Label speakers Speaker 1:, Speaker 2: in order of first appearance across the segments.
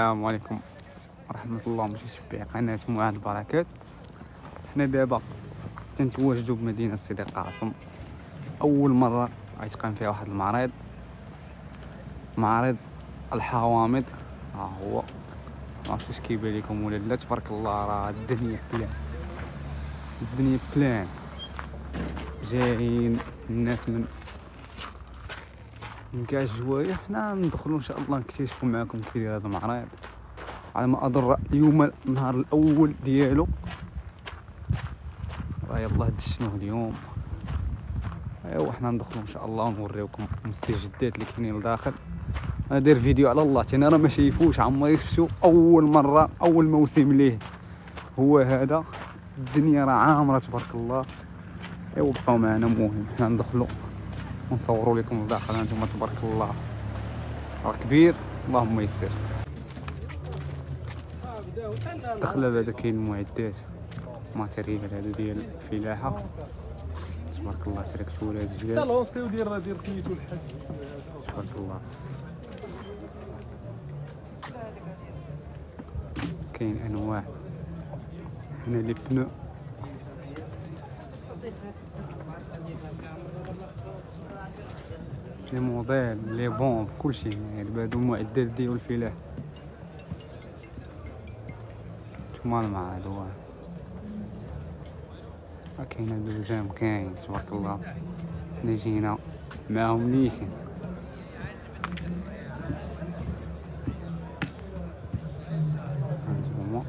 Speaker 1: السلام عليكم ورحمة الله متابعي قناة معاذ البركات. حنا دابا تنتواجدوا بمدينة سيدي قاسم. أول مرة غيتقام فيها واحد معرض الحوامض. ها هو معرفتش كيبان لكم ولا لا. تبارك الله راه الدنيا بلان جايين الناس من كاع الجوايع. حنا ندخلوا ان شاء الله نكتشفوا معكم كيف هذا المعرض. على ما اظن اليوم النهار الاول ديالو، راه يلاه دشنوه اليوم. ايوا حنا ندخلوا ان شاء الله ونوريوكم المستجدات اللي كاينين لداخل. انا داير فيديو على الله انا راه ما شايفوش، عمري شفتو اول مره، اول موسم ليه هو هذا. الدنيا راه عامره تبارك الله. ايوا بقاو معنا، مهم حنا ندخلوا ونصوروا لكم لداخل. انتم تبارك الله راه كبير، اللهم يسر. دخل هذا كاين المعدات ماتيريال هذا ديال الفلاحه تبارك الله. تركتوا هاد الجهه حتى لونسيو ديال سميتو الحاج تبارك الله. كاين انواع هنا لي بنو، لي موديل، لي بومب، كلشي. يعني هادو المعدات ديال الفلاح. نتوما المعرض هو كاين هاد الجزام، كاين تبارك الله. حنا جينا معاهم نيسين. هانتوما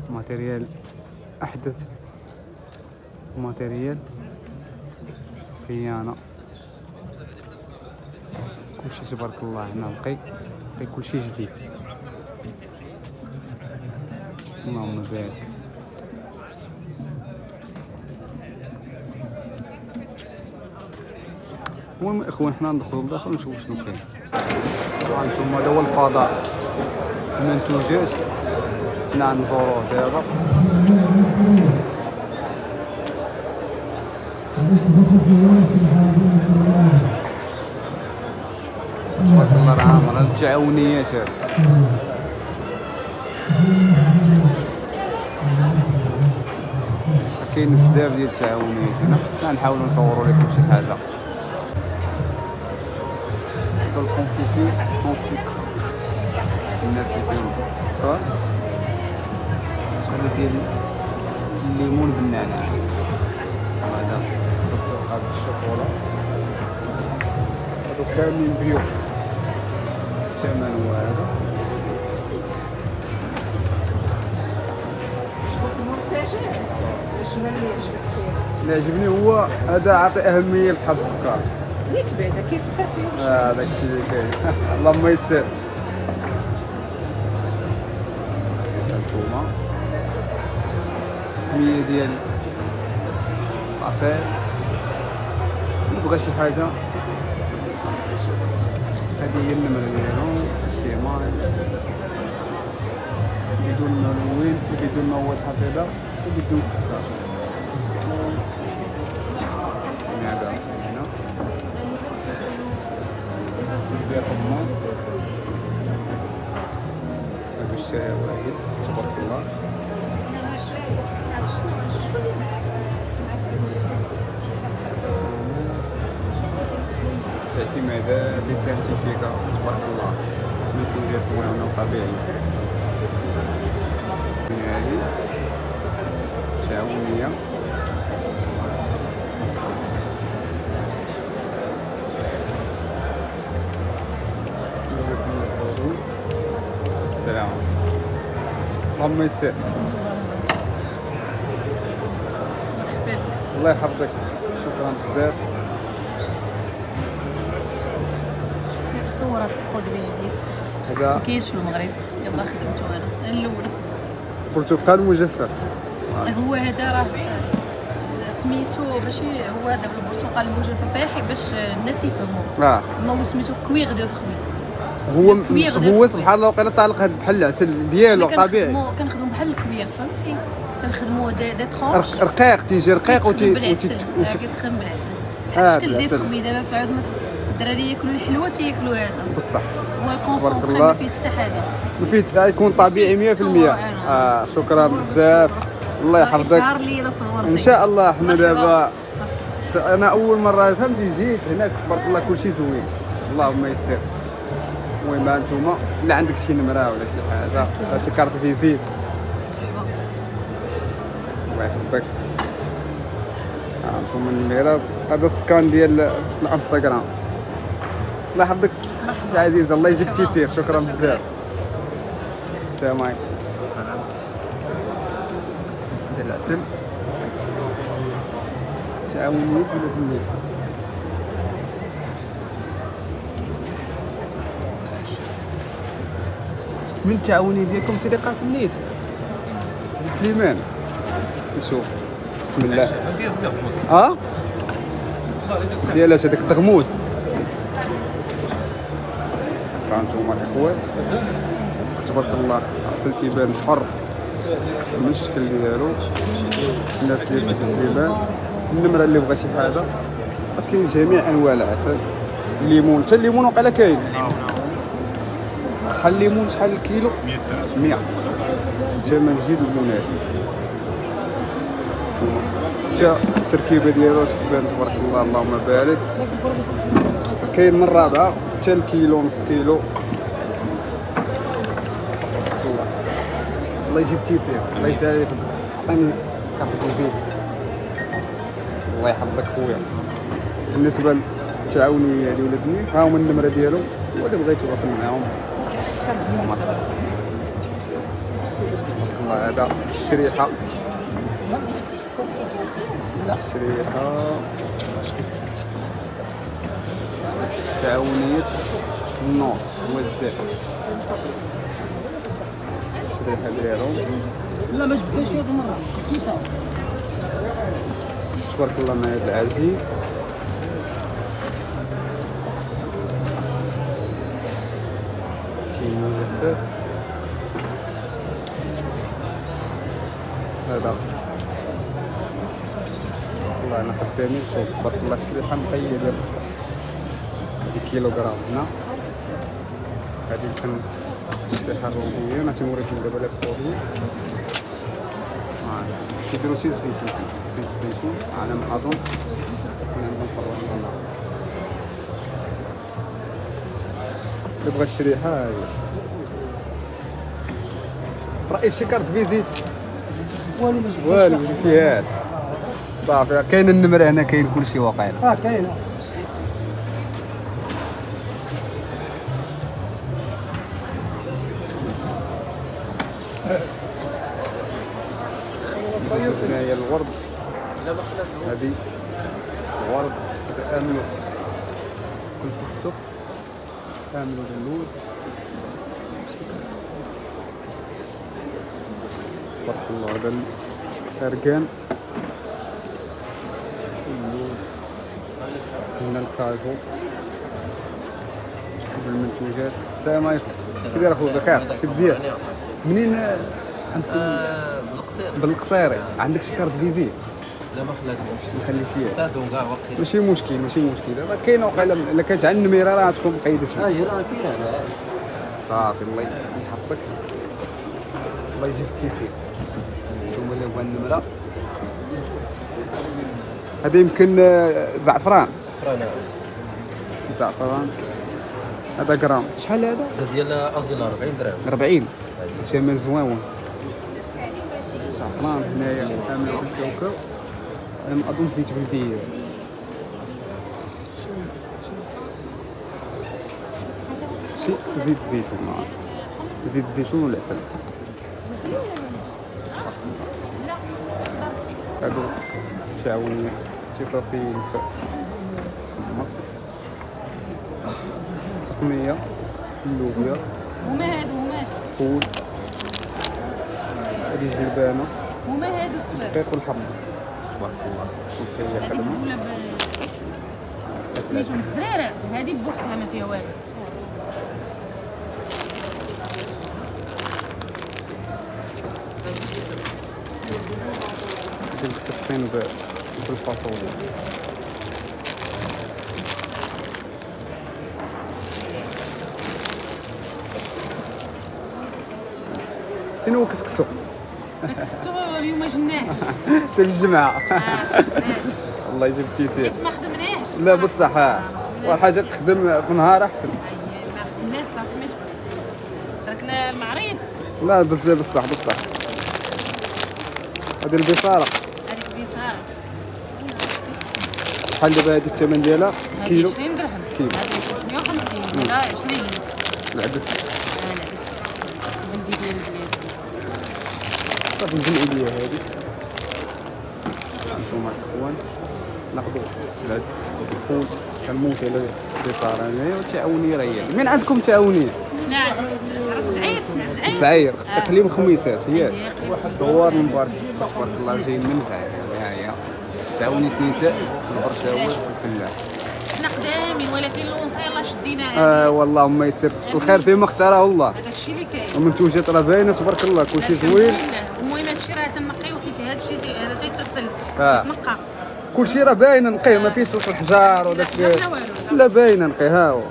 Speaker 1: ماتيريال احدث، ماتيريال صيانه، كلشي تبارك الله. هنا لقي كلشي جديد، اللهم بارك. المهم اخوان حنا ندخلوا لداخل ونشوفوا شنو كاين. هانتوما هذا هو الفضاء المنتوجات، حنا نزوروه دابا. تبارك الله راه عامر التعاونيات هذا. كاين بزاف ديال التعاونيات هنا. نحاولوا نصوروا لكم شي حاجه. هذا الكونفيتي سون سكر، الناس اللي فيهم السكر. هذا ديال الليمون بالنعناع. هذا هذا الشوكولا، هادو كاملين بيو. الثمن هو هذا. اللي عجبني هو هذا، عطي اهميه لصحاب السكر.
Speaker 2: ياك بعدا كيف خفيف.
Speaker 1: داك الشيء اللي كاين. اللهم يسر. هانتوما السميه ديال العصير. نبغى شي حاجه. هذه هي النمره ديالهم، شي ماي بدون ملون وبدون مواد حافظه وبدون سكر. هذا هنا ديال الرمان. هذا الشاي واحد تبارك الله. اعتمادات لي سيرتيفيكا تبارك الله، منتوجات زوينه وطبيعيه. هذه تعاونيه. السلام اللهم يسر. الله يحفظك، شكرا بزاف.
Speaker 2: صورة برودوي جديد
Speaker 1: هذا
Speaker 2: مكاينش في المغرب، يلا خدمتو انا الاول.
Speaker 1: برتقال مجفف.
Speaker 2: هو هذا راه سميتو ماشي هو هذا بالبرتقال المجفف يحيى باش الناس يفهموا. ما هو سميتو كويغ دو فخوي.
Speaker 1: هو سبحان الله وقيلا طالق هذا بحال العسل ديالو طبيعي.
Speaker 2: كنخدمو بحال الكويغ، فهمتي؟ كنخدمو دي ترونش
Speaker 1: رقيق، تيجي رقيق
Speaker 2: كتخدم بالعسل. كتخدم بالعسل بحال الشكل ديال الفخوي. دابا في العود الدراري ياكلوا الحلوه تياكلوا هذا
Speaker 1: بصح.
Speaker 2: هو كونسونطري ما فيه حتى حاجه،
Speaker 1: ما فيه يكون طبيعي 100%. شكرا بزاف، الله يحفظك.
Speaker 2: شهر ليله صور
Speaker 1: ان شاء الله. حنا دابا انا اول مره فهمتي جيت هناك، تبارك الله كلشي زوين، اللهم يسر. المهم هانتوما الا عندك شي نمره ولا شي حاجه ولا شي كارت فيزيت، الله يحفظك. هانتوما النمره، هذا السكان ديال الانستغرام. الله يحفظك شي عزيز، الله يجيك تيسير. شكرا بزاف. السلام عليكم.
Speaker 3: سلام.
Speaker 1: ديال العسل تعاونيت ولا فهمتي؟ من التعاوني ديالكم سيدي قاسم نيت؟ سيدي سليمان. نشوف بسم الله.
Speaker 3: ديال التغموس.
Speaker 1: ديال هذاك التغموس. هانتوما الاخوان تبارك الله، عسل تيبان حر من الشكل ديالو. الناس اللي تيبان النمره اللي بغى شي حاجه، كاين جميع انواع العسل. الليمون، حتى الليمون وقيلا كاين. شحال الليمون شحال الكيلو؟
Speaker 3: 100 درهم.
Speaker 1: 100. ثمن جيد ومناسب. حتى التركيبه ديالو تبان تبارك الله، اللهم بارك. كاين من الرابعه حتى الكيلو، نص كيلو. الله يجيب تيسير، الله يسهل. عطيني كارت الفيزيت، الله يحفظك خويا. بالنسبه للتعاونيه هذه ولدني، ها هما النمره ديالو، ولا بغيتي تواصل معاهم. الله هذا الشريحه، الشريحه تعاونيه النور هو السر. الشريحه ديالهم
Speaker 4: لا ما جبتهاش هذه المره، نسيتها.
Speaker 1: تبارك الله مع هذا العجين. شي مجفف هذا. والله انا خدامين. شوف تبارك الله الشريحه مخيله ديال بصح، هادي كيلوغرام هنا. هادي كان الشريحه الروميه، انا تنوريكم دابا لي برودوي. كيديروا شي زيت، زيت الزيتون على ما اظن. عندهم فرن. اللي بغى الشريحه هاي رأي شي كارت فيزيت
Speaker 4: والو ما جبتهاش.
Speaker 1: والو ما جبتيهاش. صافي كاين النمره هنا، كاين كلشي واقيلا.
Speaker 4: كاينه.
Speaker 1: هنا هي الورد، هذه الورد، هذا املو الفستق، املو اللوز. تبارك الله هذا الاركان، اللوز، هنا الكاجو، المنتوجات. السلام عليكم. كي داير اخويا؟ بخير؟ شي مزيان؟ منين عندكم؟
Speaker 3: بالقصير.
Speaker 1: بالقصيري. عندك شي كارت فيزيت؟
Speaker 3: لا ما خلاتهمش.
Speaker 1: ما خليتيهاش.
Speaker 3: سادهم كاع وقيلا.
Speaker 1: ماشي مشكل، ماشي مشكل. دابا كاينه وقيلا الا كانت عند النميره راه تكون مقيدتها.
Speaker 3: هي راه كاينه هنا.
Speaker 1: صافي الله يحفظك، الله يجيب التيسير. نتوما اللي هو النمره هذا يمكن زعفران. زعفران هذا غرام. شحال هذا؟
Speaker 3: هذا ديال اصل 40 درهم.
Speaker 1: 40. ثمن زوين. زعفران هنايا كامل الكوكب. انا اظن زيت بلدي. شي زيت زيتون، ما عرفت زيت الزيتون ولا عسل. هادو تعاونية اختصاصيين في مصر. تقنية اللوبيا،
Speaker 4: هما هادو
Speaker 1: فول، هادي جلبانة،
Speaker 4: هما هادو السواد.
Speaker 1: دقيق والحمص. تبارك الله شوف هي
Speaker 4: هذيك
Speaker 1: خدمة.
Speaker 4: الاولى سميتو مسريرة، هذه بوحدها ما فيها والو.
Speaker 1: هادي مختصين بالفاصوليا. شنو هو كسكسو؟
Speaker 4: الكسكسو اليوم ما جناش.
Speaker 1: حتى الجمعه.
Speaker 4: ماشي.
Speaker 1: والله جبتي سير.
Speaker 4: حيت ما خدمناش.
Speaker 1: لا بصح والحاجه تخدم في نهار احسن.
Speaker 4: ما خدمناش صافي ما جبتش. تركنا المعرض.
Speaker 1: لا بزاف بصح. هذه البصاره
Speaker 4: هذيك بيسار.
Speaker 1: شحال دابا هذه الثمن ديالها؟ كيلو
Speaker 4: 20 درهم.
Speaker 1: كيلو.
Speaker 4: هذه 350 ولا 20.
Speaker 1: العدس
Speaker 4: العدس. البلدي ديال البلاد.
Speaker 1: صافي نجمعوا ليا هذه. هانتوما الاخوان ناخذوا العدس الخبز كنموت على البصاره هنايا وتعاوني ريال. من عندكم تعاونيه؟
Speaker 4: نعم. تعرف سعيد سمعت سعيد.
Speaker 1: زعير اقليم خميسات ياك دوار مبارك تبارك الله جايين من زعير. ها هي تعاونيه نساء البرشاوي والفلاح.
Speaker 4: حنا قدامين ولكن الونصه يلاه شدينا.
Speaker 1: والله ما يسر الخير فيما اختاره الله.
Speaker 4: هذا الشيء اللي كاين.
Speaker 1: والمنتوجات راه باينه تبارك الله كلشي زوين.
Speaker 4: المهم هذا الشيء راه تنقيو حيت هذا الشيء هذا تيتغسل تيتنقى.
Speaker 1: كلشي راه باينه نقيه ما فيش الحجار وداك لا باينه نقيه. ها هو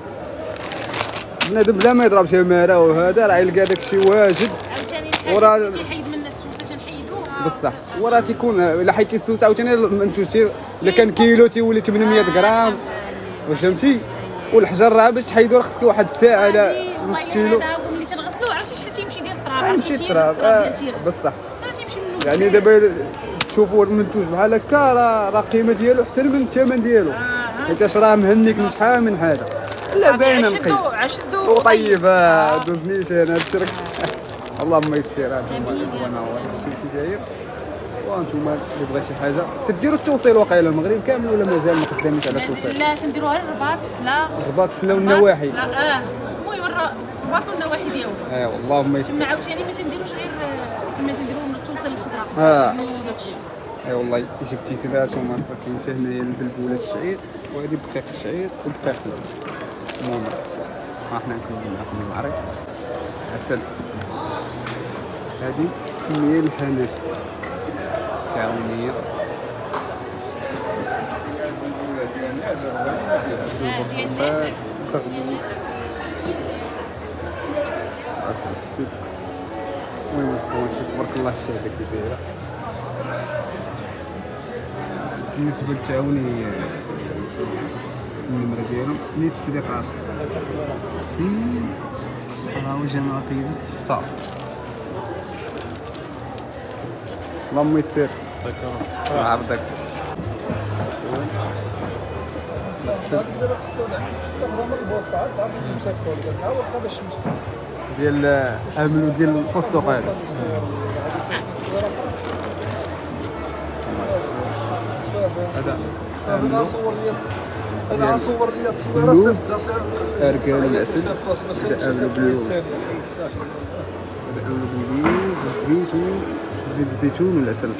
Speaker 1: بنادم بلا ما يضرب شي ماره وهذا راه يلقى داك الشيء واجد.
Speaker 4: عاوتاني
Speaker 1: وراه-
Speaker 4: الحاجه اللي تيحيد منا السوسه تنحيدوها.
Speaker 1: بصح وراه تيكون الا حيتي السوس عاوتاني المنتوج الا كان كيلو تيولي 800 غرام فهمتي. والحجر راه باش تحيدو راه خصك واحد الساعه على نص كيلو.
Speaker 4: هذا هو ملي تنغسلوه عرفتي شحال تيمشي ديال التراب.
Speaker 1: يمشي
Speaker 4: عرفتي
Speaker 1: التراب.
Speaker 4: ديال تيرس.
Speaker 1: بصح
Speaker 4: راه تيمشي منه
Speaker 1: يعني دابا تشوفوا المنتوج بحال هكا راه القيمه ديالو احسن من الثمن ديالو حيتاش راه مهنيك من شحال من حاجه. لا باينه نقي
Speaker 4: عشدو
Speaker 1: وطيبه دوزنيش انا الشرك. اللهم يسر. هانتوما الاخوان هو الشيء كي داير. وانتوما اللي بغى شي حاجه تديروا التوصيل واقيلا للمغرب كامل ولا مازال ما خدامينش على التوصيل؟
Speaker 4: لا تنديروها غير الرباط سلا.
Speaker 1: الرباط سلا والنواحي.
Speaker 4: المهم الرباط والنواحي ديالو.
Speaker 1: ايوا اللهم يسر.
Speaker 4: تما عاوتاني ما تنديروش غير تما تنديروا توصل الخضره. داكشي.
Speaker 1: اي والله جبتي سيدي هانتوما كاين حتى هنايا البلبولات الشعير وهذه دقيق الشعير ودقيق اللوز. المهم ها حنا نكملوا معكم المعرض. عسل هذه كمية الحنف تعاونية. دغوس عسل السد. المهم اخوان تبارك الله الشهادة كي دايرة. بالنسبة للتعاونية النمرة ديالهم 100 صديقات. ها هو جماعة قيادة الاستفسار. اللهم يسر. الله يعرضك. ديال املو ديال الفستق هذا. هذا
Speaker 5: انا صور لي انا صور لي التصويره صيفط
Speaker 1: اركان العسل. هذا املو باللوز. هذا املو باللوز والزيتون زيت الزيتون والعسل.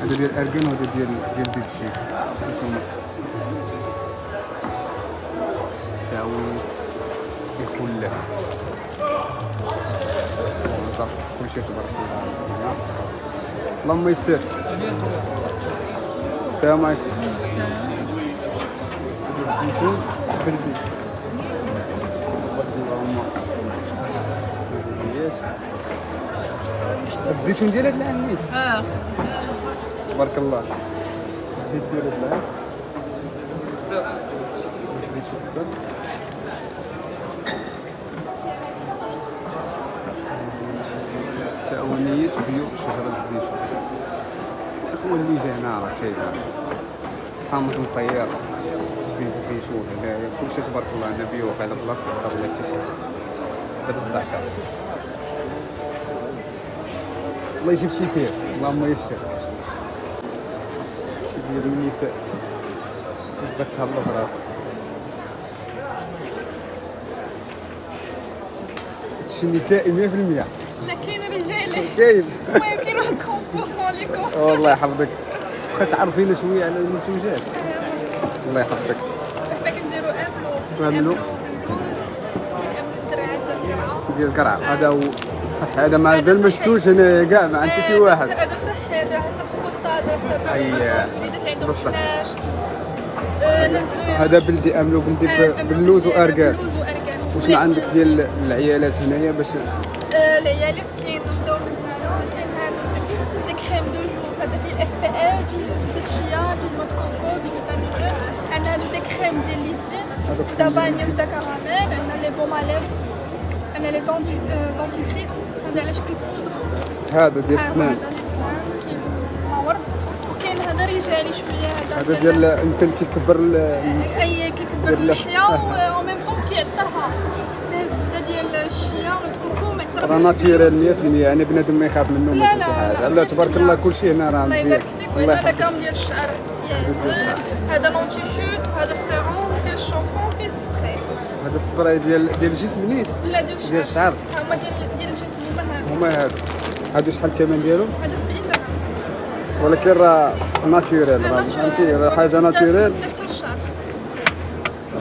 Speaker 1: هذا ديال الاركان وهذا ديال زيت الشيف. هانتوما تعاون يخلع كلشي تبارك الله. اللهم يسر. السلام عليكم. الزيتون بلدي. الزيتون ديال هاد العام نيت. تبارك الله. الزيت ديال هاد العام. الزيت شكرا. تعاونية بيو شجرة الزيتون. اخوان اللي جانا راه كاين حامض مصير زيت الزيتون هنايا كلشي تبارك الله عندنا بيو على بلاصه ولا حتى شي حاجه. دابا الزعتر الله يجيب شي خير. اللهم يسر. شي ديال النساء بكها الله شي نسائي 100%.
Speaker 6: لا كاين رجالي
Speaker 1: كاين
Speaker 6: المهم كاين واحد 30% ليكم.
Speaker 1: والله يحفظك. واخا تعرفينا شويه على المنتوجات. الله يحفظك.
Speaker 6: حنا كنديرو املو
Speaker 1: املو
Speaker 6: كاين الزرعه
Speaker 1: ديال القرعه. هذا هو صح. هذا ما زال مشتوش هنايا كاع ما عند حتى شي واحد.
Speaker 6: هذا صحي هذا حسب الخطه هذا حسب
Speaker 1: أييه.
Speaker 6: الزيدات عندهم
Speaker 1: بصح.
Speaker 6: حناش نزوج.
Speaker 1: هذا بلدي املو بلدي باللوز واركان.
Speaker 6: باللوز واركان.
Speaker 1: وشنو عندك ديال العيالات هنايا باش
Speaker 6: العيالات كاين نبداو من هنا كاين هادو دي كريم دو جور هذا فيه الاف بي ال فيه زيت الشيا فيه نوت كوكو فيه فيتامين او عندنا هادو دي كريم ديال اليدين وحده فاني وحده كراميل عندنا لي بوم اليف عندنا لي دونتيفريس هذا على شكل بودر
Speaker 1: هذا ديال السنان
Speaker 6: كاين ورد وكاين هذا رجالي شويه
Speaker 1: هذا ديال يمكن تيكبر
Speaker 6: اي كيكبر
Speaker 1: ديال
Speaker 6: اللحيه و ميم طون كيعطرها هذا ديال الشيا والكوكو ما يطرح
Speaker 1: راه ناتوريل 100% يعني بنادم ما يخاف منه
Speaker 6: لا،
Speaker 1: ما
Speaker 6: لا،
Speaker 1: شي حاجه
Speaker 6: لا،
Speaker 1: لا تبارك الله كلشي هنا راه
Speaker 6: الله
Speaker 1: مزيان
Speaker 6: يبارك فيك
Speaker 1: الله
Speaker 6: وهذا
Speaker 1: يحفظك.
Speaker 6: لاكام ديال الشعر هذا لونتي شوت وهذا السيروم كاين الشامبو كاين السبراي
Speaker 1: هذا السبراي ديال الجسم نيت
Speaker 6: لا ديال
Speaker 1: ديال الشعر
Speaker 6: هما ديال الجسم هما هادو
Speaker 1: هما هادو شحال الثمن ديالهم
Speaker 6: هادو 70 درهم
Speaker 1: ولكن راه ناتوريل راه فهمتي راه حاجه ناتوريل
Speaker 6: حتى الشعر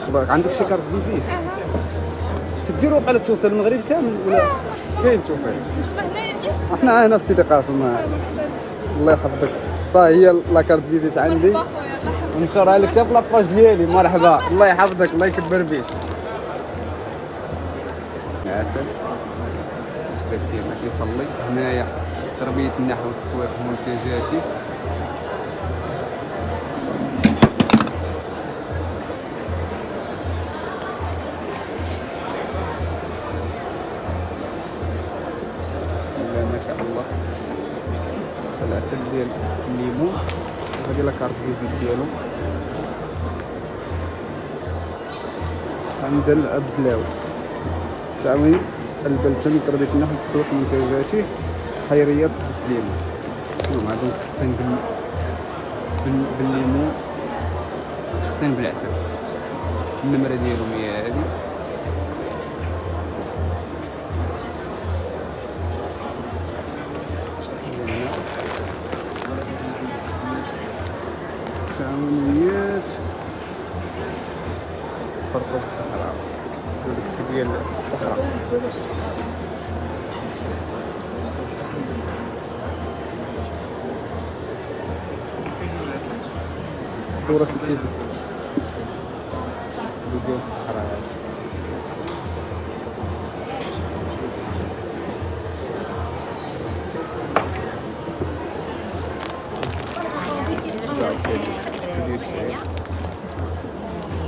Speaker 1: تبارك. عندك شي كارت فيزيت تديروا قال توصل المغرب كامل ولا فين توصل
Speaker 6: نتوما هنايا ديال
Speaker 1: احنا هنا في سيدي قاسم الله يحفظك صافي هي لا كارت فيزيت عندي
Speaker 6: مرحبا خويا الله يحفظك
Speaker 1: نشرها لك حتى في لاباج ديالي مرحبا الله يحفظك الله يكبر بيك عسل الشاب ديالنا كيصلي هنايا تربيه النحو والتسويق المنتجاتي بسم الله ما شاء الله العسل ديال الليمون هذه لا كارت فيزيت ديالو عند البلاوي تعاونية البلسم تربية النحل تسويق منتجاته حيريات سليمان هادو مكسين بالليمون مكسين بالعسل النمرة ديالهم هي هادي تعاونيات فرق الصحراء هذاك الشيء ديال الصحراء دورة الكيد ديال الصحراء هذه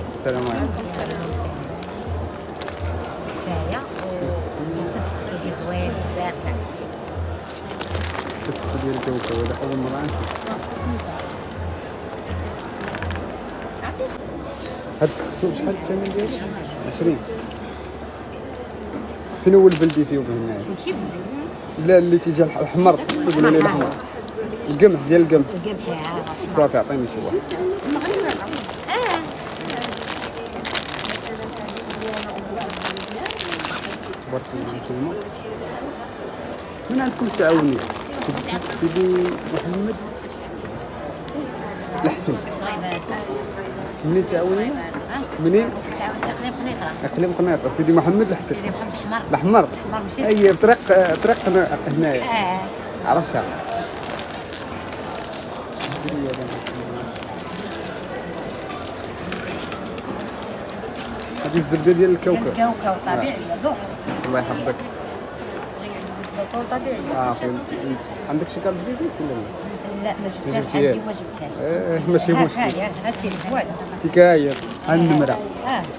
Speaker 1: السلام عليكم
Speaker 7: كفايه وصف يجي زوين بزاف
Speaker 1: الكسو ديال الكوكو هذا أول مرة هاد الكسو شحال الثمن ديالو؟ 20 فين هو البلدي فيه هنايا؟
Speaker 7: ماشي
Speaker 1: لا اللي تيجي الحمر يقولوا لي الحمر القمح ديال القمح
Speaker 7: القمح
Speaker 1: صافي عطيني شي واحد تبارك الله نتوما من عندكم التعاونية سيدي محمد الحسن منين التعاونية؟ منين؟
Speaker 7: اقليم قنيطره
Speaker 1: اقليم قنيطرة سيدي محمد الحسن
Speaker 7: سيدي محمد الحمر
Speaker 1: الاحمر
Speaker 7: الحمر ماشي
Speaker 1: اي طريق هنايا عرفتها هذه الزبده ديال الكوكب
Speaker 7: الكوكب طبيعيه ذوق
Speaker 1: الله يحفظك
Speaker 7: الكوكب طبيعيه
Speaker 1: عندك شي كارت فيزيت ولا لا؟
Speaker 7: لا ما جبتهاش عندي وما جبتهاش
Speaker 1: ماشي مشكل
Speaker 7: هاي التليفون
Speaker 1: حكايه النمره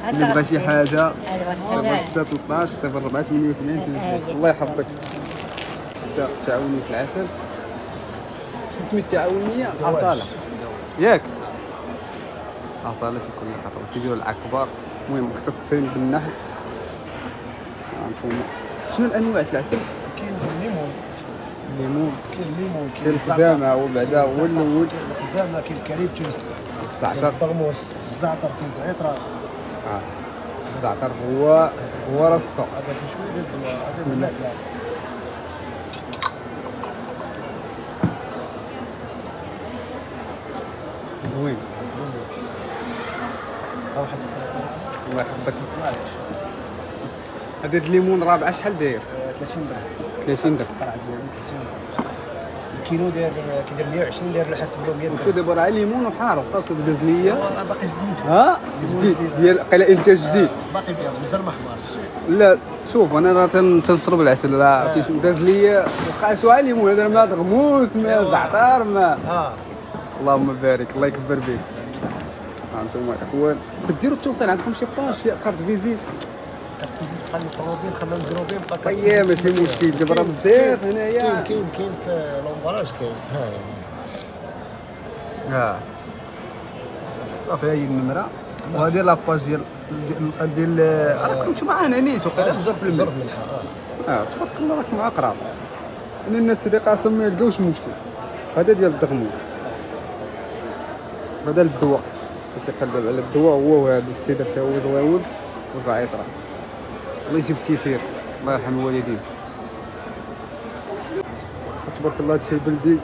Speaker 1: اللي
Speaker 7: هذا
Speaker 1: بغى شي حاجه
Speaker 7: هذا واش حاجه
Speaker 1: 613 04 78 الله يحفظك تعاونية العسل شو اسم التعاونية؟ أصالة ياك أصالة في كل خطوة تيجيو الأكبر المهم مختصين بالنحل هانتوما شنو الأنواع تاع العسل؟
Speaker 5: كاين الليمون
Speaker 1: كاين الخزامة وبعدا هو الأول
Speaker 5: الخزامه كاين الكاليبتوس
Speaker 1: الزعتر
Speaker 5: الطرموس الزعتر كاين زعتره
Speaker 1: الزعتر هو رصو
Speaker 5: هذا كاين شويه ديال هذا
Speaker 1: بسم الله. زوين
Speaker 5: واحد
Speaker 1: الله يحفظك
Speaker 5: معليش
Speaker 1: هذا الليمون رابعة شحال داير؟
Speaker 5: 30 درهم
Speaker 1: 30 درهم
Speaker 5: القرعه ديالي 30 درهم الكيلو داير كيدير 120 داير على حسب 100
Speaker 1: شو دابا راه ليمون وحار وخاصو الدزليه
Speaker 5: راه باقي جديد
Speaker 1: ها جديد ديال قيله انتاج جديد
Speaker 5: باقي بيض مازال ما حمرش
Speaker 1: لا شوف انا راه تنشرب العسل راه داز ليا وقع شو ليمون هذا ما غموس ما زعتر ما اللهم بارك الله يكبر بك. هانتوما الاخوان كديروا التوصيل عندكم شي باج شي كارت فيزيت
Speaker 5: بقى لي بروبليم خلينا نزيرو بهم بقى
Speaker 1: طيب ماشي مشكل دابا راه بزاف هنايا
Speaker 5: كاين في لومبراج كاين
Speaker 1: ها صافي هاي النمره وهذه لاباج ديال راكم نتوما عنانيت وقيلا في ظرف الملح تبارك الله راكم اقرب انا الناس سيدي قاسم ما يلقاوش مشكل. هذا ديال الدغموس هذا الدواء باش يقلب على الدواء هو وهذا السيد حتى هو زويون وزعيطره الله يجيب التيسير الله يرحم الوالدين. تبارك الله هادشي بلدي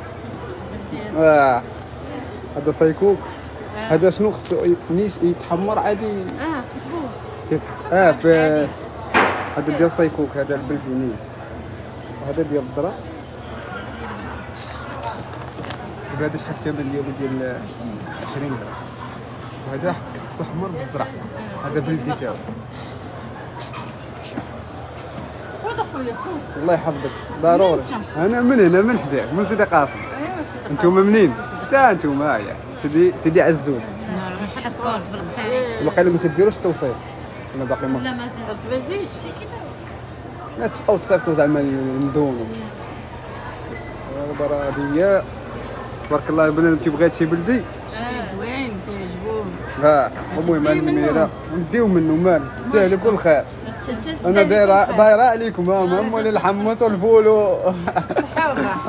Speaker 1: هذا سايكوك هذا شنو خصو نيش يتحمر عادي
Speaker 2: كتبوه
Speaker 1: في هذا ديال سايكوك هذا البلدي نيش هذا ديال الذره وهذا شحال ثمن اليوم ديال 20 درهم وهذا كسكسو حمر بالزرع هذا بلدي تاعو الله يحفظك ضروري. انا من هنا من حداك من سيدي قاسم. انتوما منين؟ حتى انتوما يا سيدي عزوز. وقيلا ما تديروش التوصيل انا باقي ما
Speaker 2: لا مازال تبازيت
Speaker 1: لا تبقاو تصيفطوا زعما ندونو دابا راه هي تبارك الله البنات كيبغي هادشي بلدي
Speaker 2: زوين كيعجبوهم.
Speaker 1: المهم النميره نديو منه مال تستاهلوا كل خير. انا دايره عليكم هم ولا الحمص والفول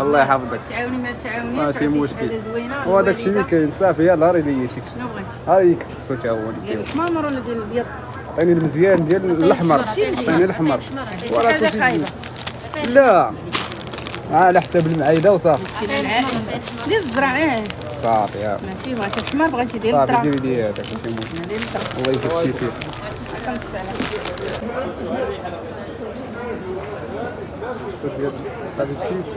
Speaker 1: الله يحفظك.
Speaker 2: تعاوني ما تعاونيش
Speaker 1: ماشي مشكل.
Speaker 2: حاجه زوينه
Speaker 1: وهذاك الشيء اللي كاين صافي يلاه راه لي شي
Speaker 2: شنو بغيتي؟
Speaker 1: هاي يكسكسو تا هو
Speaker 2: ديال الحمر ولا ديال الابيض؟
Speaker 1: عطيني المزيان ديال الاحمر عطيني الاحمر
Speaker 2: ولا حاجه خايبه
Speaker 1: لا على حساب المعايده وصافي
Speaker 2: ديال الزرع
Speaker 1: صافي
Speaker 2: ماشي بغيتي الحمر بغيتي ديال
Speaker 1: صافي
Speaker 2: الذره
Speaker 1: ديري لي هذاك ماشي مشكل الله يجزيك التيسير. هذا الكيس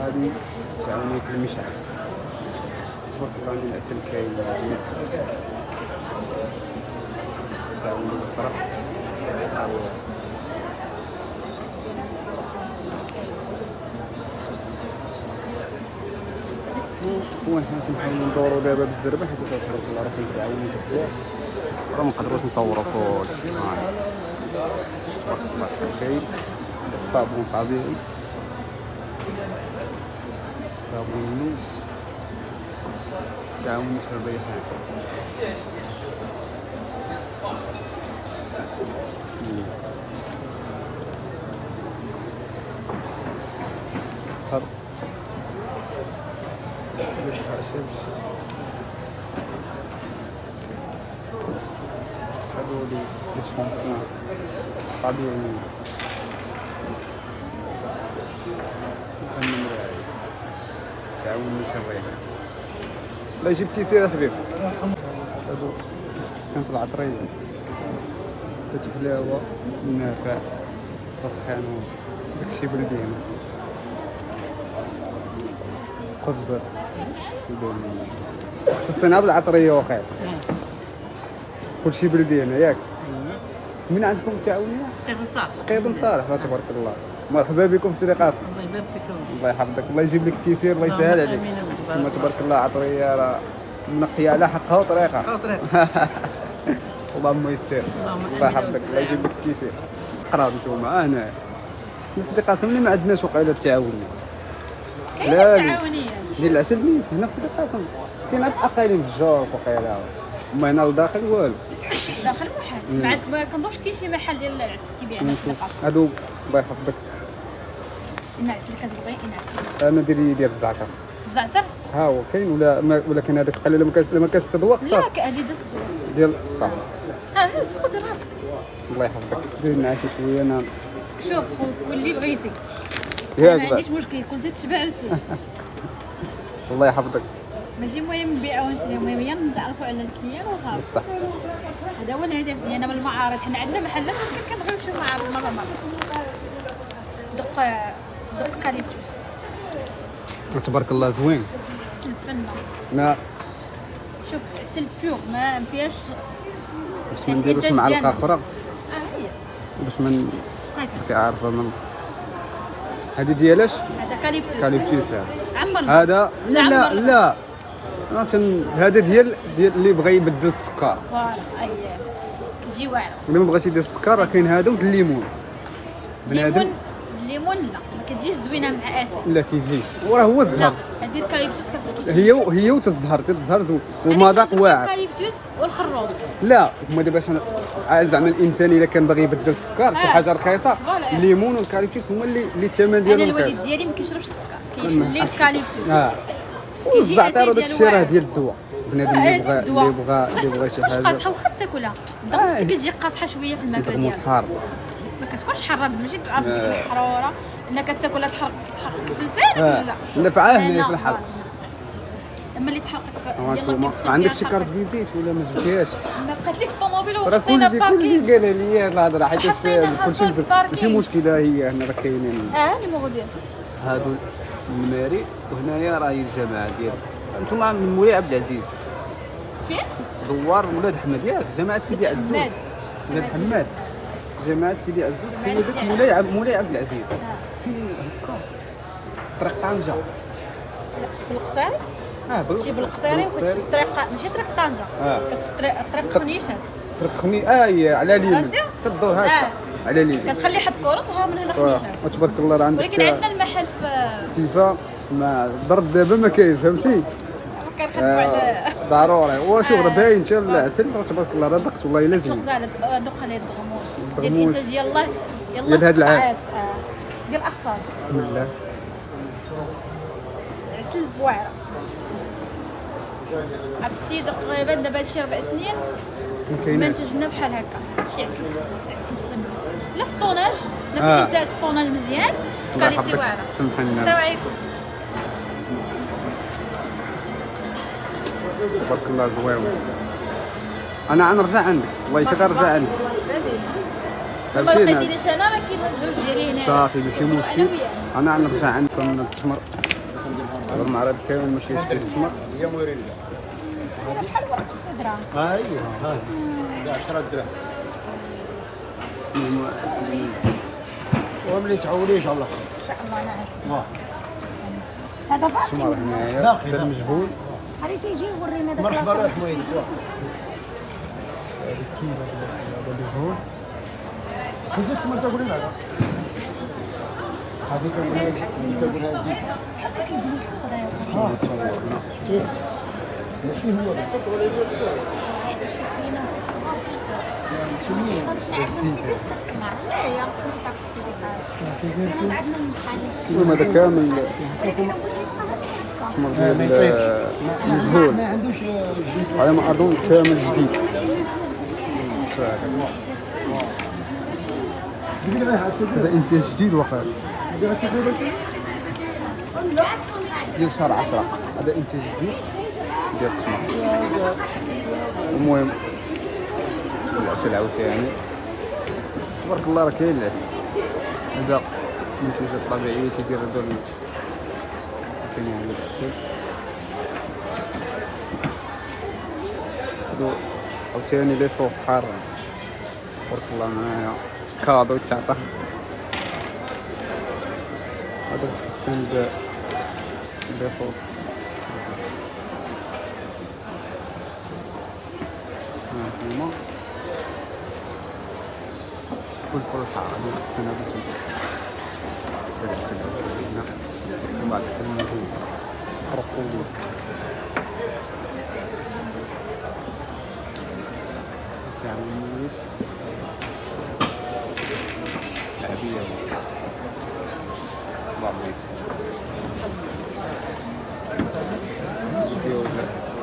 Speaker 1: هذه تعاونية المشعل تبارك الله عندي العسل كاين تعاونية الفرح هو حنا تنحاولوا ندورو دابا بالزربه حيت تبارك الله راه كنتعاونوا بزاف راه منقدروش نصوروا كلشي تبارك الله كاين الصابون طبيعي صابون نيش تعاون نشرب ريحان هذولي الشامبيون طبيعيين تعاون نشرب لا جبتي سير حبيب هادو في العطريه كتحلاوه نافع راس الحانوت داكشي بلدي هنا قزبر سوداني اختصنا بالعطريه واقع كلشي بلدي هنا ياك من عندكم التعاونيه قيبن صالح تبارك الله مرحبا بكم سيدي قاسم
Speaker 2: الله يبارك فيكم
Speaker 1: الله يحفظك الله يجيب لك التيسير الله يسهل عليك ثم تبارك الله عطريه راه منقيه على حقها وطريقه اللهم يسر الله يحفظك الله يجيب لك التيسير قراو نتوما هنا سيدي قاسم اللي ما عندناش وقيله التعاونيه
Speaker 2: لا تعاونيه
Speaker 1: ديال العسل نيش هنا في سيدي قاسم كاين اقاليم الجوف وقيله اما هنا لداخل والو
Speaker 2: داخل محل بعد ما كنظنش كاين شي محل ديال العسل كيبيع
Speaker 1: هادو الله يحفظك
Speaker 2: النعس اللي كتبغي النعس
Speaker 1: انا ديري ديال الزعتر
Speaker 2: الزعتر
Speaker 1: ها هو كاين ولا كاين هذاك قليل ما كانش تذوق صافي
Speaker 2: لا هذه
Speaker 1: ديال الصافي
Speaker 2: خذ راسك
Speaker 1: الله يحفظك دير لنا شي شويه انا
Speaker 2: شوف كل اللي بغيتي
Speaker 1: ياك
Speaker 2: ما عنديش مشكل كنتي تشبع وسير
Speaker 1: الله يحفظك
Speaker 2: ماشي مهم نبيعو ونشريو المهم هي نتعرفوا على الكيان وصافي
Speaker 1: بصح
Speaker 2: هذا هو الهدف ديالنا من المعارض حنا عندنا محلات ولكن كنبغيو نمشيو معارض مره دق كاليبتوس.
Speaker 1: تبارك الله زوين.
Speaker 2: عسل فنه.
Speaker 1: ما
Speaker 2: شوف عسل بيور ما فيهاش.
Speaker 1: باش ما نديروش معلقه اخرى
Speaker 2: هي
Speaker 1: باش من
Speaker 2: هكا.
Speaker 1: عارفه من هذه ديالاش
Speaker 2: هذا كاليبتوس.
Speaker 1: كاليبتوس
Speaker 2: عمر
Speaker 1: هذا لا لا هذا ديال اللي بغى يبدل السكر.
Speaker 2: فوالا اييه كيجي واعره.
Speaker 1: اللي ما بغاش يدير السكر راه كاين هذا ود الليمون.
Speaker 2: الليمون لا ما كتجيش زوينه مع اتاي.
Speaker 1: لا تيجي وراه هو
Speaker 2: لا
Speaker 1: الزهر.
Speaker 2: هذه الكاليبتوس كيف
Speaker 1: هي وتزهر زوين ومذاق واعر.
Speaker 2: الكاليبتوس والخروب.
Speaker 1: لا هما دابا زعما الانسان الا كان باغي يبدل السكر شي حاجه رخيصه الليمون والكاليبتوس هما اللي الثمن ديالهم.
Speaker 2: انا الوالد ديالي ما كيشربش السكر كيحلي الكاليبتوس.
Speaker 1: والزعتر وداك الشيء راه ديال الدواء. بنادم اللي بغى شي حاجه
Speaker 2: قاصحه واخا تاكلها الضغط كتجي قاصحه شويه في الماكله ديالك.
Speaker 1: حار
Speaker 2: ما كتكونش حاره ماشي تعرف ديك الحراره انك تاكلها تحرقك في لسانك ولا
Speaker 1: لا فعاه في الحر.
Speaker 2: اما اللي تحرقك
Speaker 1: ما عندك شي كارت فيزيت ولا ما جبتيهاش؟
Speaker 2: ما بقات لي في الطوموبيل
Speaker 1: راه
Speaker 2: وحطينا باركينغ.
Speaker 1: قالها لي هاد الهضره حيت
Speaker 2: حطيناها في الباركينغ.
Speaker 1: ماشي مشكله هي هنا راه كاينين
Speaker 2: النيميرو ديالو
Speaker 1: هادو الماري وهنايا راهي الجماعه ديال انتوما من مولاي عبد العزيز
Speaker 2: فين؟
Speaker 1: دوار ولاد حماد ياك جماعه سيدي عزوز.
Speaker 2: حماد.
Speaker 1: ولاد حماد جماعه سيدي عزوز قيدت مولاي عبد العزيز فين هكا طريق طنجه.
Speaker 2: بالقصيري؟ تمشي بالقصيري وكتشد الطريق ماشي طريق طنجه كتشد طريق خنيشات.
Speaker 1: طريق على اليمين كدور هكا على اليمين
Speaker 2: كتخلي حد كورط وها من هنا خنيشات.
Speaker 1: تبارك الله راه عندك
Speaker 2: ولكن عندنا المحل في
Speaker 1: ستيفا ما ضرب دابا ما كاين فهمتي.
Speaker 2: كنخدموا على
Speaker 1: ضروري وشوف راه باين حتى العسل تبارك الله راه دقت والله الا زين.
Speaker 2: دوق على هاد الغموس ديال الانتاج يلاه
Speaker 1: ديال هاد العام
Speaker 2: ديال الاخصاص.
Speaker 1: بسم الله
Speaker 2: عسل فواعره عرفتي تقريبا دابا هادشي 4 سنين المنتج لنا بحال هكا شي عسل فن لا في الطوناج لا في الانتاج الطوناج مزيان في كاليتي واعره. السلام عليكم.
Speaker 1: تبارك الله زوين. انا غنرجع عندك والله شي غنرجع عندك.
Speaker 2: ما لقيتينيش انا راه كاين الزوج ديالي هنا
Speaker 1: صافي ماشي مشكل. انا غنرجع عندك من التمر هذا المعرض كامل ماشي يشتري التمر.
Speaker 3: هي مويرين
Speaker 4: بحال ورق الصدره.
Speaker 3: هاي ب 10 دراهم وملي تعولي ان شاء الله.
Speaker 4: ان شاء الله نعم. هذا باقي
Speaker 1: التمر هنايا هذا المجهول.
Speaker 4: خلي تيجي يورينا داك
Speaker 3: مرحبا
Speaker 4: الاخر.
Speaker 3: روح مويد
Speaker 1: هذا المجهول.
Speaker 3: هزيت التمر تاكلي معنا هذيك تاكلها زيت.
Speaker 4: بحال داك البنوك الصغير.
Speaker 3: ماشي هو
Speaker 1: المهم هذا كامل التمر ديال المجهول
Speaker 3: ما عندوش
Speaker 1: على ما اظن كامل جديد. هذا انتاج جديد واقع ديال شهر 10. هذا انتاج جديد ديال التمر. المهم العسل عاوتاني تبارك الله راه كاين العسل. هذا منتوجات طبيعيه تيدير هذا كاين هذا الشيء. هادو عاوتاني لي صوص حاره تبارك الله معايا كادو تعطى. هذا السند لي صوص هما فلفل حار هذا السند هذا السند وبعد السند برقوق كامل عادية بابيس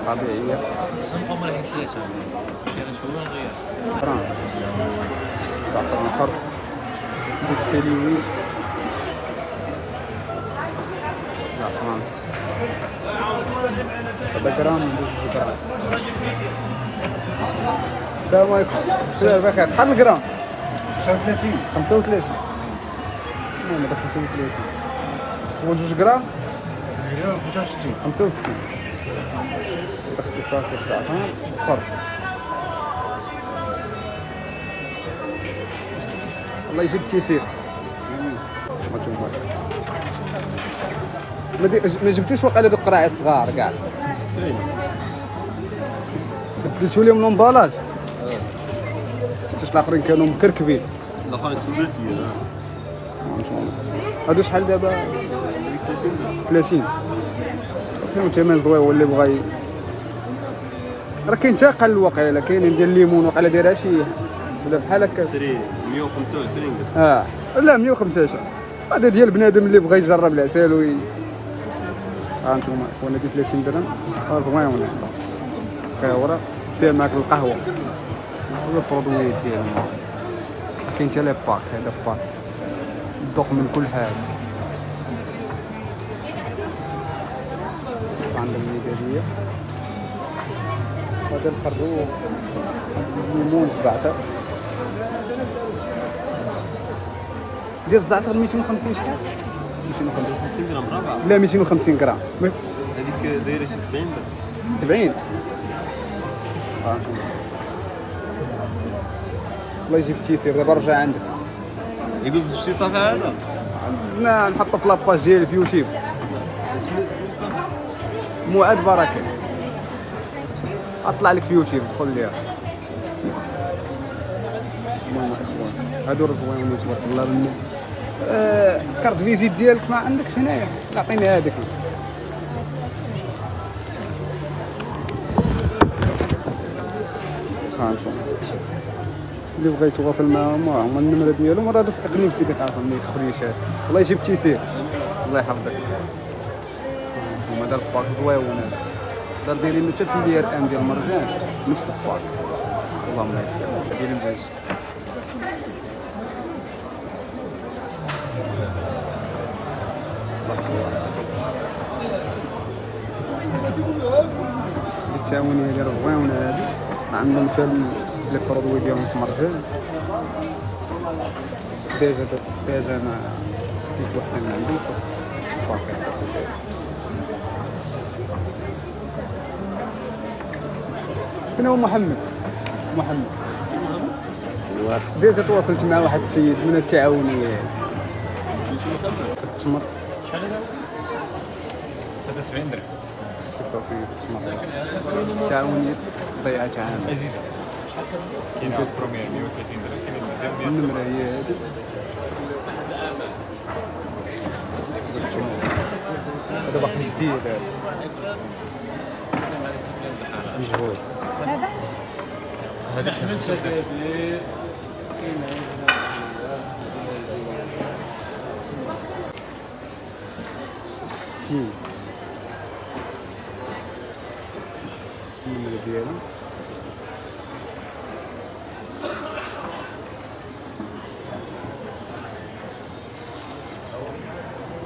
Speaker 1: طبيعية فران زعتر آخر بالتلوين زعتران هذا جرام دوز جرام. السلام عليكم. بخير شحال الجرام؟
Speaker 3: 35
Speaker 1: 35 المهم هذا 35 هو 2 غرام
Speaker 3: 65
Speaker 1: 65 اختصاصي الزعتر فرق. الله يجيب التيسير. ما جبتوش وقيلا دوك القراعي الصغار كاع بدلتو لهم لومبالاج حيتاش الاخرين كانوا مكركبين.
Speaker 5: الاخرين السداسيه
Speaker 1: هادو شحال دابا 30 كاين ثمن زوين واللي بغى راه كاين حتى قل وقيلا كاين ديال الليمون وقيلا دايرها شي ولا بحال هكا
Speaker 5: سري 125
Speaker 1: لا 125 هذا ديال بنادم اللي بغى يجرب العسل ها انتوما خونا دي 30 درهم زوينه سقاوره فيها معاك القهوه هو البرودوي ديالهم كاين حتى لي باك هذا باك الذوق من كل حاجه عندهم الميداليه هذا الخروف الليمون الزعتر ديال الزعتر 250 شحال
Speaker 5: 250 درهم رابعه
Speaker 1: لا 250 غرام
Speaker 5: هذيك دايره شي 70 درهم
Speaker 1: 70 الله يجيب التيسير دابا رجع عندك
Speaker 5: يدوز في شي صفحه هذا
Speaker 1: نحطو في لاباج ديال اليوتيوب معاد بركه اطلع لك في يوتيوب دخل ليها. المهم هادو زوينين تبارك الله منه. كارت فيزيت ديالك ما عندكش هنايا عطيني هذيك اللي بغى يتواصل معاهم هما النمره ديالهم راه في اقليم سيدي عارفهم اللي خريشات. الله يجيب التيسير الله يحفظك. هما دار الباك زويون هذا دار دايرين حتى في الديار ام ديال المرجان نفس الباك اللهم يسر دايرين بهاش التعاونيه ديال الزويون هادي عندهم حتى لي برودوي ديالهم في مرجان ديجا ما جيت واحد من عندهم شوف باقي فين هو محمد ديجا تواصلت مع واحد السيد من التعاونيه التمر
Speaker 8: شحال هذا 70 درهم
Speaker 1: شي صافي التمر التعاونيه ضيعت عام
Speaker 8: عزيزه كاين 400 130 درهم كاين 200
Speaker 1: النمره هي هادي هذا واحد جديد مجهول
Speaker 8: هذا حمل سداسي
Speaker 1: النمره ديالها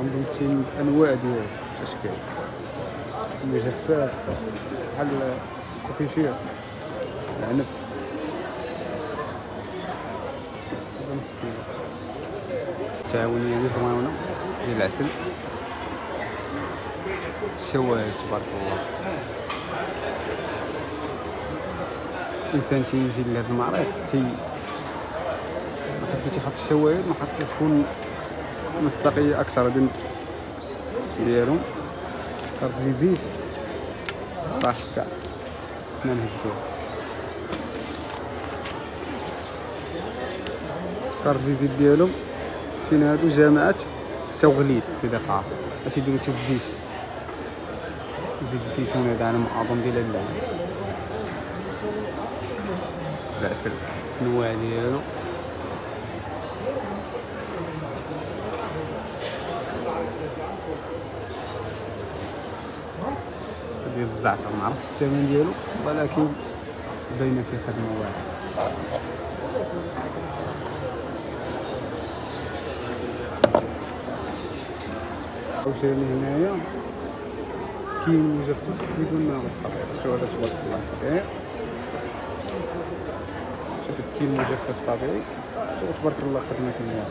Speaker 1: عندهم شي انواع ديال الاشكال مجفف بحال كوفيشير العنب هذا مسكين. التعاونيه هذه زوينه ديال العسل الشواهد تبارك الله. الانسان تيجي لهذا المعرض ما حبيت يحط الشواهد ما حبيت تكون مصداقيه اكثر ديالهم. كارت فيزيت 16 كاع حنا نهزوه كارت فيزيت ديالهم فين هادو جامعة توغليد سيدي قاع باش يديرو حتى الزيت الزيتون هذا على ما اظن ديال العسل النواع ديالو ديال الزعتر ما عرفتش الثمن ديالو ولكن باينه فيه خدمه واعره. عاوتاني هنايا تين مجفف بدون ما بالطبيعه. شو هذا تبارك الله عليه شوف التين مجفف طبيعي وتبارك الله خدمه كبيره.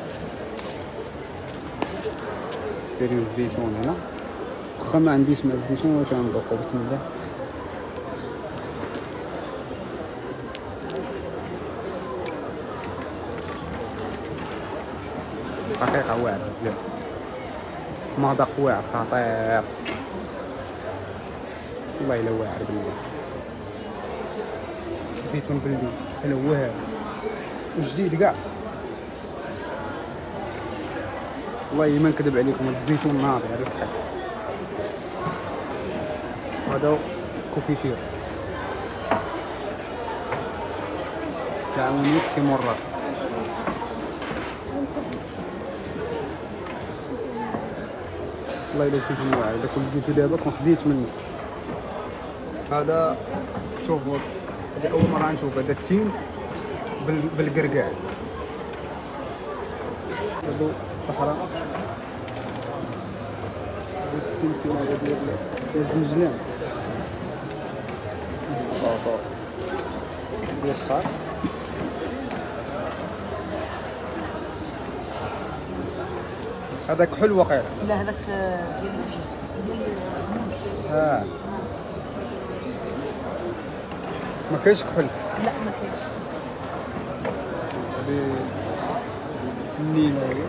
Speaker 1: دايرين الزيتون هنا، واخا ما عنديش مع الزيتون ولكن كنذوقو. بسم الله. دقيقة واعر بزاف، مذاق واعر خطير والله الا واعر بالله. زيتون بلدي حلو هو وجديد كاع والله ما نكذب عليكم. هذا الزيتون ناضي على الكحل. هذا كوفيشير تعاونية تيمورات. والله الا الزيتون واعر. اذا كنت لقيتو دابا كون خديت منه. هذا شوفوا، هذا اول مره نشوف هذا التين بالقرقاع. هادو الصحراء، زيت السمسم هذا ديال الزنجلان، البطاطس ديال الشعر. هذا كحل وقير.
Speaker 4: لا هذاك ديال الوجه ديال
Speaker 1: ما كاينش كحل.
Speaker 4: لا ما كاينش.
Speaker 1: هذه النينه هي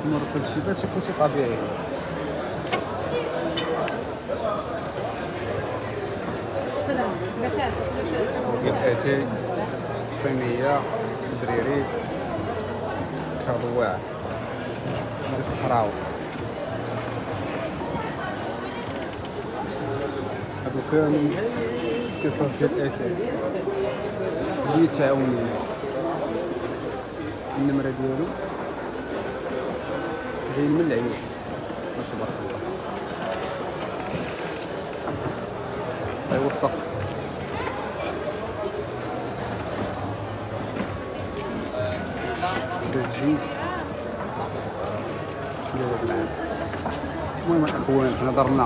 Speaker 1: مركب شي هادشي كلشي طبيعي. ديال اتاي الصينيه الدريري كهضواع هذا الصحراوي. هادو كامل قصص ديال اتاي اللي تعاونوا. النمره ديالو جايين من العيون تبارك الله. الله يوفق. الزيت ديال هاد العام. المهم الاخوان هضرنا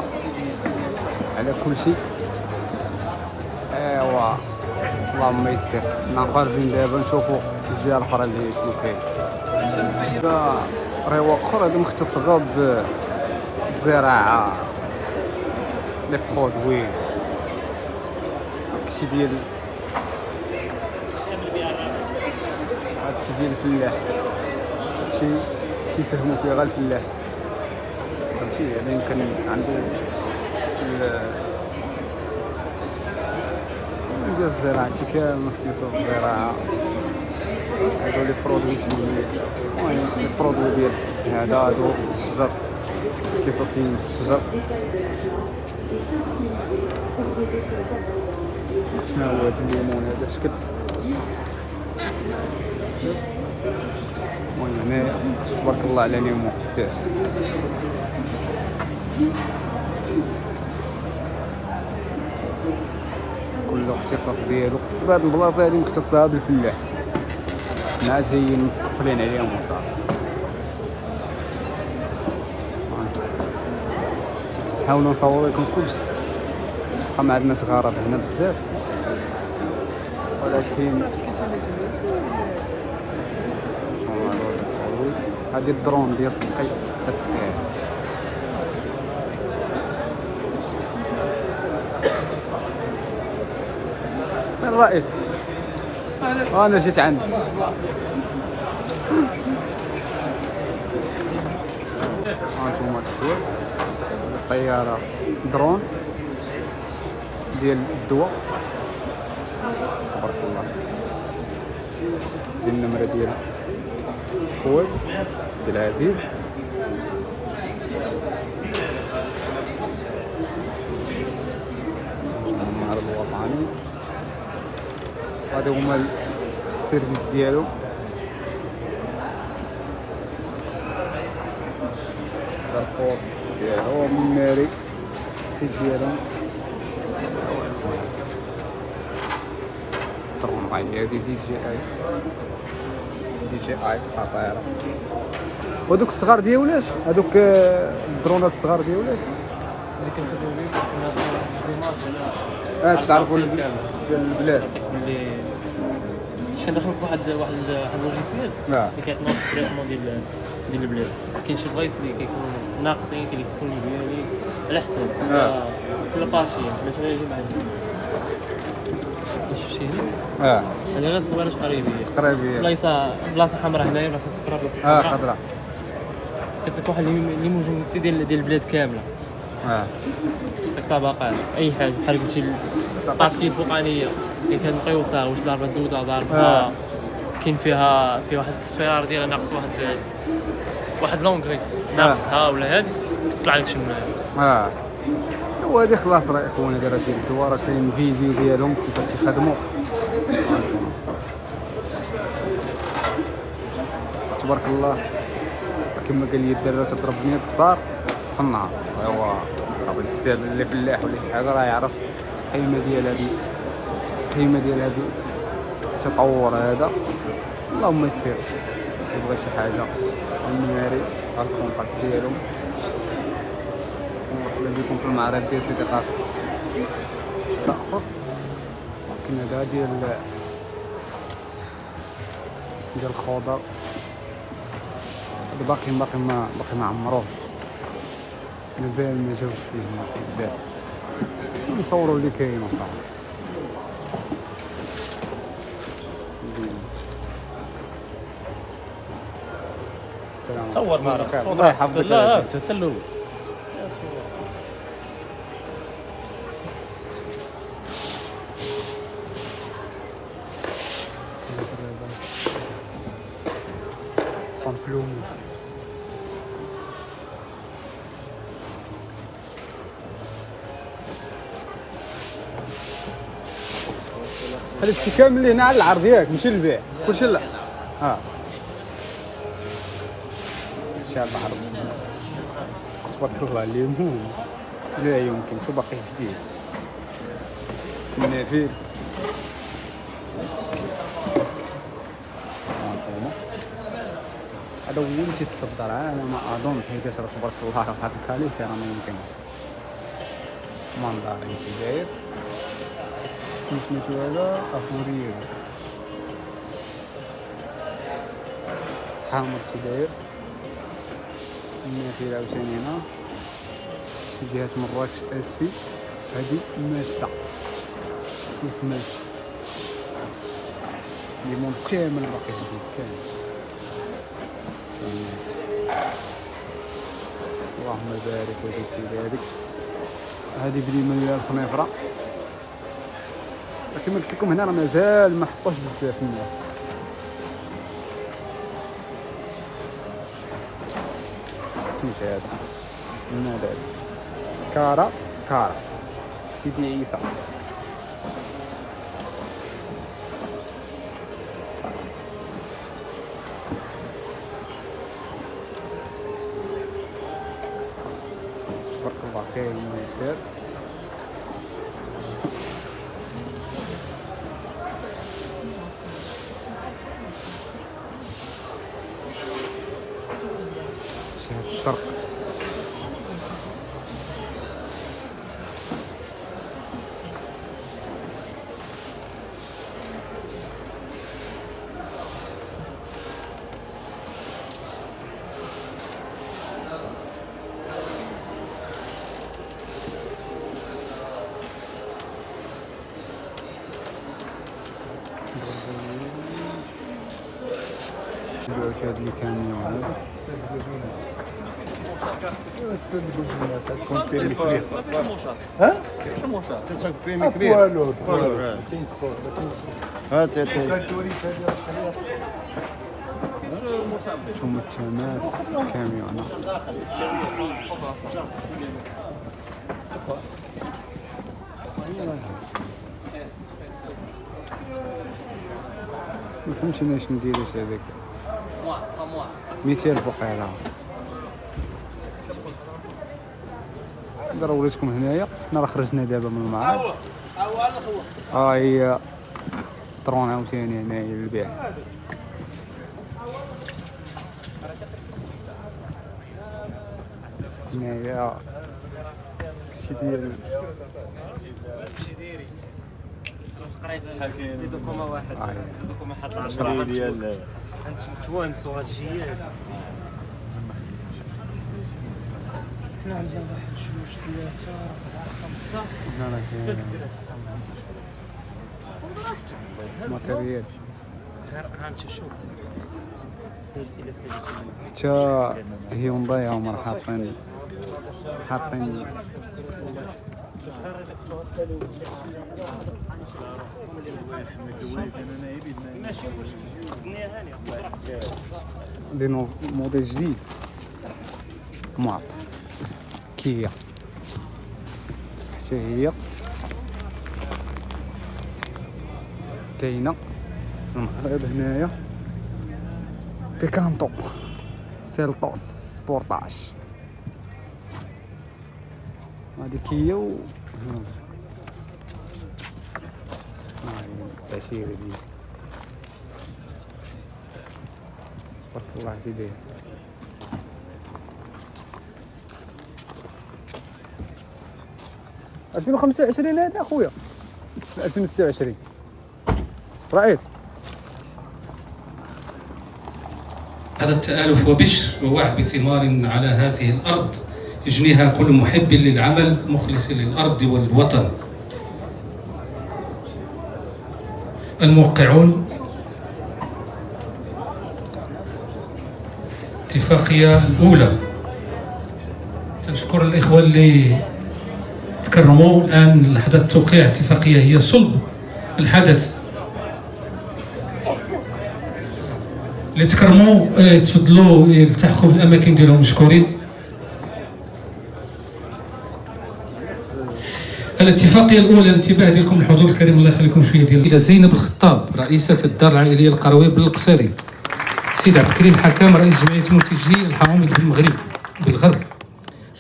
Speaker 1: على كل شيء. ايوا اللهم يسر. حنا خارجين دابا نشوفوا الجهه الاخرى اللي شنو كاين. هذا رواق اخر، هذا مختص غير بالزراعه، لي برودوي، هادشي ديال الفلاح. هادشي كيفهموا فيه غير الفلاح. فهمتي يعني يمكن عنده ديال الزراعه، هادشي كامل مختص بالزراعه. هادو لي برودوي المهم لي برودوي ديال هذا، هادو الشجر اختصاصيين في الشجر. شنو هو هاد الليمون هذا بشكل. المهم هنايا تبارك الله على ليمون قداش. كله اختصاص ديالو. بهاد البلاصه هادي مختصه بالفلاح، مع جايين متقفلين عليهم وصافي. نحاولوا نصور لكم كلشي. ما عندناش غرض هنا بزاف، ولكن هذه الدرون ديال السقي كتسقي. فين الرئيس؟ انا جيت عندك. هانتوما الدواء، الطياره درون ديال الدواء تبارك الله. دي النمره ديال خويا عبد العزيز. المعرض الوطني، وهذا هما السيرفيس ديالو. هذا الكود ديالو من ماري، السيت ديالو طبعا. هادي دي جي اي خطيره. وهذوك الصغار دياولاش، هذوك الدرونات الصغار دياولاش
Speaker 9: اللي كنخدمو بهم كنا زيمات.
Speaker 1: تعرفوا ديال البلاد
Speaker 9: اللي كندخلوا في واحد اللوجيسيال اللي كيعطينا واحد التريتمون ديال البلاد. كاين شي بلايص اللي كيكونوا ناقصين، كاين اللي كيكونوا مزيانين على حسب كل بارشي. مثلا يجي عندي شفتي هنا هذه غير صوالح قريبيه بلاصه حمراء هنايا، بلاصه صفراء، بلاصه
Speaker 1: خضراء.
Speaker 9: كتلك واحد اللي موجود ديال البلاد كامله. كتعطيك طبقات اي حاجه بحال قلتي البارتي الفوقانيه اللي كنقيوصها واش ضاربه الدوده ضاربها كاين فيها واحد الصفيار ديالها ناقص واحد لونغري ناقصها ولا هادي كتطلع لك شمال.
Speaker 1: وهذه خلاص راه اخواني دابا ديروا راه كاين فيديو ديالهم كيفاش كيخدموا. تبارك الله كما قال لي الدراري تضرب 100 كتار في النهار. ايوا راه بالحساب اللي فلاح ولا شي حاجه راه يعرف القيمه ديال هذا التطور هذا. اللهم يسر يبغى شي حاجه المناري الكونتاكت ديالهم مرحبا بكم في المعرض ديال سيدي قاسم. اخر كاين هذا ديال الخضر باقي ما عمروه مازال ما جاوش فيه الناس بزاف. نصوروا اللي كاين وصافي.
Speaker 9: صور مع راسك
Speaker 1: الله يحفظك.
Speaker 9: لا تسلو
Speaker 1: بامبلوموس. هذا الشيء كامل اللي هنا على العرض ياك ماشي للبيع كلشي لا. شي البحر تبارك الله الليمون لا يمكن شو باقي جديد النافيل. هذا هو اللي تيتصدر. انا ما اظن حيت تبارك الله راه هذا الكاليتي راه ما يمكنش. ماندارين كي داير سميتو هذا افورير حامر كي داير. النافيل عاوتاني هنا في جهة مراكش اسفي. هادي ماسة سوس ماسة ليمون كامل باقي جديد كامل. اللهم بارك وزيد في ذلك. هذه بليمون الخنيفرة كما قلت لكم هنا راه مازال ما حطوش بزاف الناس. سميت هذا الناس كارا سيدي عيسى. تبارك الله كاين ما يدير. شهادة الشرق هاد لي كاميون ثم التمات كاميون. ما فهمتش انا شنو ندير هذاك 200,000 وقيله. دابا وريتكم هنايا حنا راه خرجنا دابا من المعرض. هي طرون عاوتاني هنايا للبيع. هنايا شي ديال
Speaker 9: تقريبا زيدوكم واحد زيدوكم واحد 10
Speaker 8: ديال
Speaker 9: نتوانسوا هاد الجيل. حنا عندنا واحد 2 3 4 5 6 دراسات. براحتك
Speaker 1: ماتيريال
Speaker 9: غير انت شوف سيد الى سيدي
Speaker 1: حتى هيونداي هما حاطين دي موديل جديد معطى كيا حتى هي كاينه المغرب هنايا بيكانتو سيلتوس سبورتاج هادي كيا و التأشيرة دي تبارك الله كي داير. ألفين وخمسة وعشرين هذا أخويا 2026 رئيس.
Speaker 10: هذا التآلف وبشر ووعد بثمار على هذه الأرض يجنيها كل محب للعمل مخلص للأرض والوطن. الموقعون اتفاقية الأولى، تنشكر الإخوة اللي تكرموا الآن لحظة توقيع اتفاقية هي صلب الحدث. اللي تكرموا تفضلوا يلتحقوا في الأماكن ديالهم مشكورين. الاتفاقية الأولى، الانتباه ديالكم الحضور الكريم الله يخليكم شوية ديال إلى زينب الخطاب رئيسة الدار العائلية القروية بالقصيري، السيد عبد الكريم حكام رئيس جمعية منتجي الحوامض بالغرب،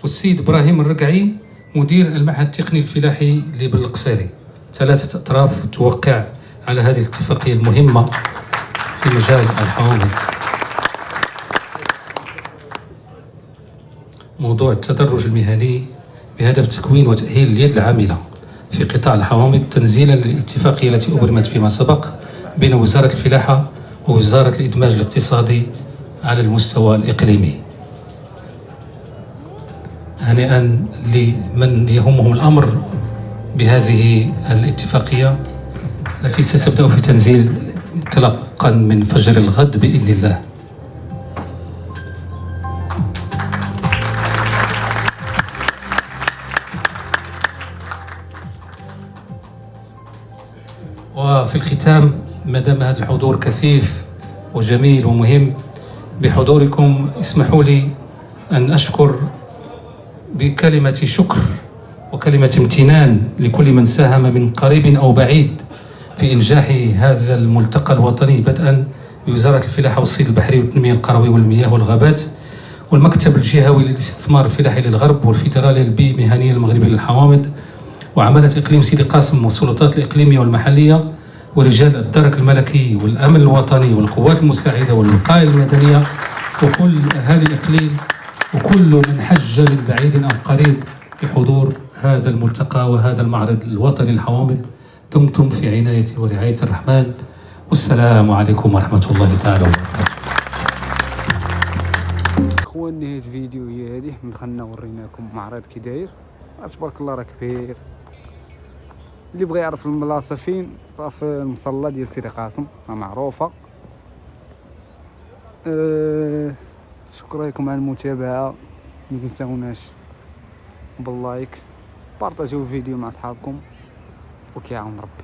Speaker 10: والسيد إبراهيم الرقعي مدير المعهد التقني الفلاحي بالقصيري. 3 أطراف توقع على هذه الاتفاقية المهمة في مجال الحوامض. موضوع التدرج المهني بهدف تكوين وتأهيل اليد العاملة في قطاع الحوامض تنزيلا للاتفاقية التي أبرمت فيما سبق بين وزارة الفلاحة ووزارة الإدماج الاقتصادي على المستوى الإقليمي. هنيئا لمن يهمهم الأمر بهذه الاتفاقية التي ستبدأ في تنزيل انطلاقا من فجر الغد بإذن الله. وفي الختام، ما دام هذا الحضور كثيف وجميل ومهم بحضوركم، اسمحوا لي أن أشكر بكلمة شكر وكلمة امتنان لكل من ساهم من قريب أو بعيد في إنجاح هذا الملتقى الوطني، بدءا بوزارة الفلاحة والصيد البحري والتنمية القروية والمياه والغابات، والمكتب الجهوي للاستثمار الفلاحي للغرب، والفيدرالية المهنية المغربية للحوامض، وعمالة إقليم سيدي قاسم والسلطات الإقليمية والمحلية، ورجال الدرك الملكي والأمن الوطني والقوات المساعدة والوقاية المدنية، وكل أهالي الإقليم، وكل من حج من بعيد أو قريب بحضور هذا الملتقى وهذا المعرض الوطني للحوامض. دمتم في عناية ورعاية الرحمن، والسلام عليكم ورحمة الله تعالى وبركاته.
Speaker 1: اخواني هاد الفيديو هي هذه، دخلنا وريناكم معرض كي داير، تبارك الله راه كبير. اللي بغى يعرف البلاصه فين، راه في المصلى ديال سيدي قاسم، راه معروفه. شكرا لكم على المتابعه، ما تنساوناش باللايك، بارطاجيو الفيديو مع اصحابكم، وكيعاون ربي.